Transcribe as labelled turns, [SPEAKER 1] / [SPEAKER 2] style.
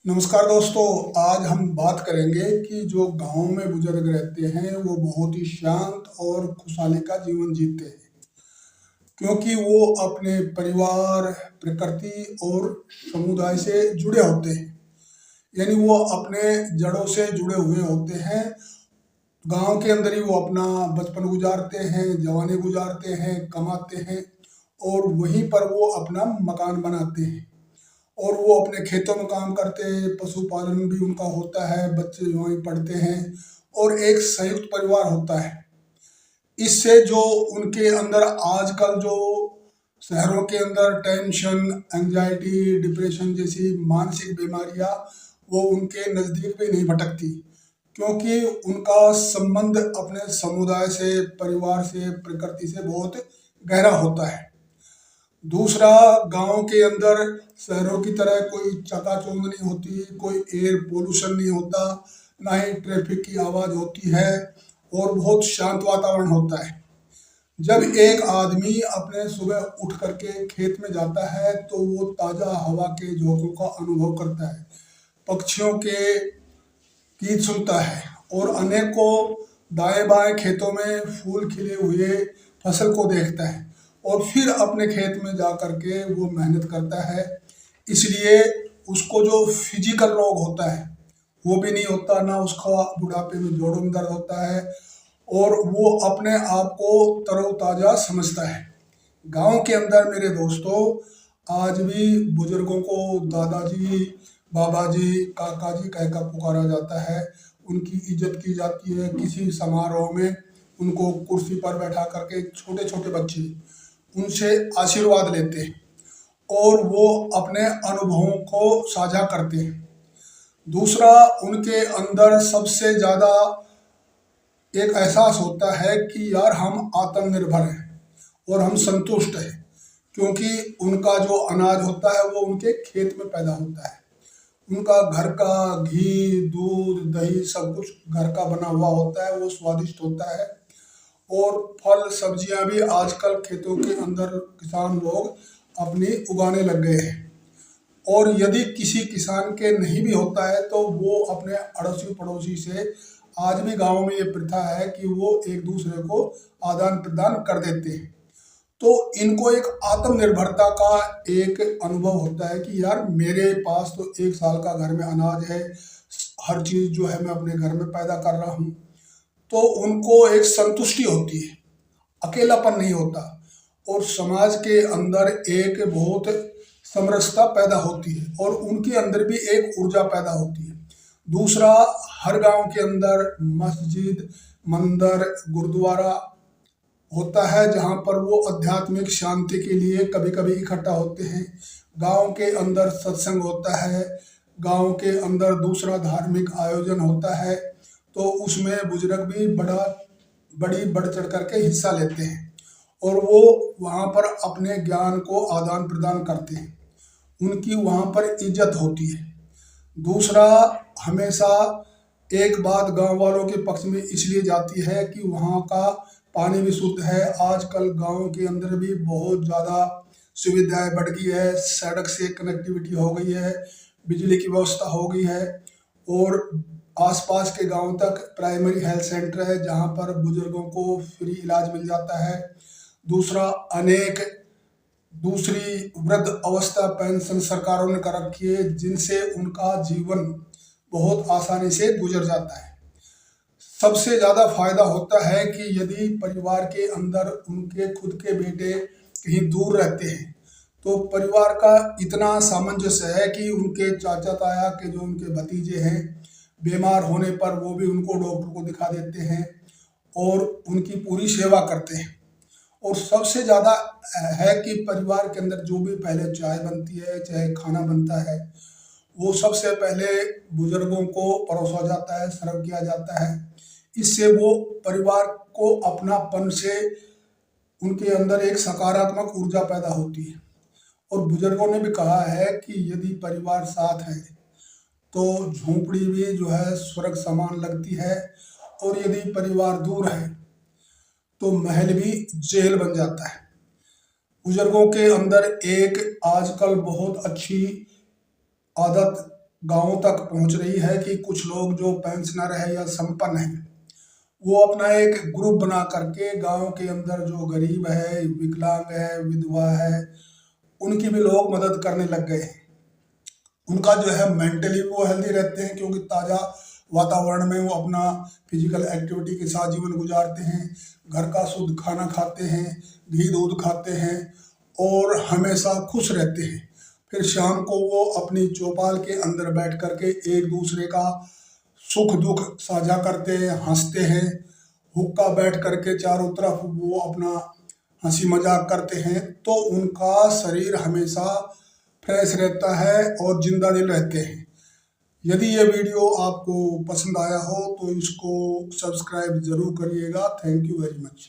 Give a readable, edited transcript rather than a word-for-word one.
[SPEAKER 1] नमस्कार दोस्तों। आज हम बात करेंगे कि जो गांव में बुजुर्ग रहते हैं वो बहुत ही शांत और खुशहाली का जीवन जीते हैं, क्योंकि वो अपने परिवार, प्रकृति और समुदाय से जुड़े होते हैं। यानी वो अपने जड़ों से जुड़े हुए होते हैं। गांव के अंदर ही वो अपना बचपन गुजारते हैं, जवानी गुजारते हैं, कमाते हैं और वहीं पर वो अपना मकान बनाते हैं। और वो अपने खेतों में काम करते हैं, पशुपालन भी उनका होता है, बच्चे वहीं पढ़ते हैं और एक संयुक्त परिवार होता है। इससे जो उनके अंदर आजकल जो शहरों के अंदर टेंशन, एंजाइटी, डिप्रेशन जैसी मानसिक बीमारियां वो उनके नज़दीक भी नहीं भटकती, क्योंकि उनका संबंध अपने समुदाय से, परिवार से, प्रकृति से बहुत गहरा होता है। दूसरा, गांव के अंदर शहरों की तरह कोई चकाचौंध नहीं होती, कोई एयर पोल्यूशन नहीं होता, ना ही ट्रैफिक की आवाज़ होती है और बहुत शांत वातावरण होता है। जब एक आदमी अपने सुबह उठ करके खेत में जाता है तो वो ताज़ा हवा के झोंकों का अनुभव करता है, पक्षियों के गीत सुनता है और अनेकों दाएं बाएं खेतों में फूल खिले हुए फसल को देखता है और फिर अपने खेत में जा करके वो मेहनत करता है। इसलिए उसको जो फिजिकल रोग होता है वो भी नहीं होता, ना उसका बुढ़ापे में जोड़ों में दर्द होता है और वो अपने आप को तरोताजा समझता है। गांव के अंदर मेरे दोस्तों आज भी बुजुर्गों को दादाजी, बाबा जी, काका जी कहकर पुकारा जाता है। उनकी इज्जत की जाती है। किसी समारोह में उनको कुर्सी पर बैठा करके छोटे छोटे बच्चे उनसे आशीर्वाद लेते हैं और वो अपने अनुभवों को साझा करते हैं। दूसरा, उनके अंदर सबसे ज़्यादा एक एहसास होता है कि यार हम आत्मनिर्भर हैं और हम संतुष्ट हैं, क्योंकि उनका जो अनाज होता है वो उनके खेत में पैदा होता है। उनका घर का घी, दूध, दही सब कुछ घर का बना हुआ होता है, वो स्वादिष्ट होता है। और फल सब्जियां भी आजकल खेतों के अंदर किसान लोग अपनी उगाने लग गए हैं। और यदि किसी किसान के नहीं भी होता है तो वो अपने अड़ोसी पड़ोसी से, आज भी गांव में ये प्रथा है कि वो एक दूसरे को आदान प्रदान कर देते हैं। तो इनको एक आत्मनिर्भरता का एक अनुभव होता है कि यार मेरे पास तो 1 साल का घर में अनाज है, हर चीज जो है मैं अपने घर में पैदा कर रहा हूँ। तो उनको एक संतुष्टि होती है, अकेलापन नहीं होता और समाज के अंदर एक बहुत समरसता पैदा होती है और उनके अंदर भी एक ऊर्जा पैदा होती है। दूसरा, हर गांव के अंदर मस्जिद, मंदिर, गुरुद्वारा होता है जहाँ पर वो आध्यात्मिक शांति के लिए कभी कभी इकट्ठा होते हैं। गांव के अंदर सत्संग होता है, गांव के अंदर दूसरा धार्मिक आयोजन होता है, तो उसमें बुजुर्ग भी बड़ी बढ़ चढ़ करके हिस्सा लेते हैं और वो वहाँ पर अपने ज्ञान को आदान प्रदान करते हैं। उनकी वहाँ पर इज्जत होती है। दूसरा, हमेशा एक बात गांव वालों के पक्ष में इसलिए जाती है कि वहाँ का पानी भी शुद्ध है। आजकल गांव के अंदर भी बहुत ज़्यादा सुविधाएं बढ़ गई है, सड़क से कनेक्टिविटी हो गई है, बिजली की व्यवस्था हो गई है और आसपास के गांव तक प्राइमरी हेल्थ सेंटर है जहां पर बुजुर्गों को फ्री इलाज मिल जाता है। दूसरा, अनेक दूसरी वृद्ध अवस्था पेंशन सरकारों ने कर रखी है जिनसे उनका जीवन बहुत आसानी से गुजर जाता है। सबसे ज़्यादा फायदा होता है कि यदि परिवार के अंदर उनके खुद के बेटे कहीं दूर रहते हैं तो परिवार का इतना सामंजस्य है कि उनके चाचा ताया के जो उनके भतीजे हैं बीमार होने पर वो भी उनको डॉक्टर को दिखा देते हैं और उनकी पूरी सेवा करते हैं। और सबसे ज़्यादा है कि परिवार के अंदर जो भी पहले चाय बनती है, चाहे खाना बनता है, वो सबसे पहले बुजुर्गों को परोसा जाता है, सर्व किया जाता है। इससे वो परिवार को अपनापन से उनके अंदर एक सकारात्मक ऊर्जा पैदा होती है। और बुजुर्गों ने भी कहा है कि यदि परिवार साथ है तो झोंपड़ी भी जो है स्वर्ग समान लगती है और यदि परिवार दूर है तो महल भी जेल बन जाता है। बुजुर्गों के अंदर एक आजकल बहुत अच्छी आदत गाँव तक पहुंच रही है कि कुछ लोग जो पेंशनर है या संपन्न है, वो अपना एक ग्रुप बना करके गांव के अंदर जो गरीब है, विकलांग है, विधवा है, उनकी भी लोग मदद करने लग गए हैं। उनका जो है मेंटली वो हेल्दी रहते हैं, क्योंकि ताज़ा वातावरण में वो अपना फिजिकल एक्टिविटी के साथ जीवन गुजारते हैं, घर का शुद्ध खाना खाते हैं, घी दूध खाते हैं और हमेशा खुश रहते हैं। फिर शाम को वो अपनी चौपाल के अंदर बैठ करके एक दूसरे का सुख दुख साझा करते हैं, हंसते हैं। हुक्का बैठ करके चारों तरफ वो अपना हंसी मजाक करते हैं, तो उनका शरीर हमेशा फ्रेश रहता है और जिंदा दिल रहते हैं। यदि ये वीडियो आपको पसंद आया हो तो इसको सब्सक्राइब जरूर करिएगा। Thank you very much.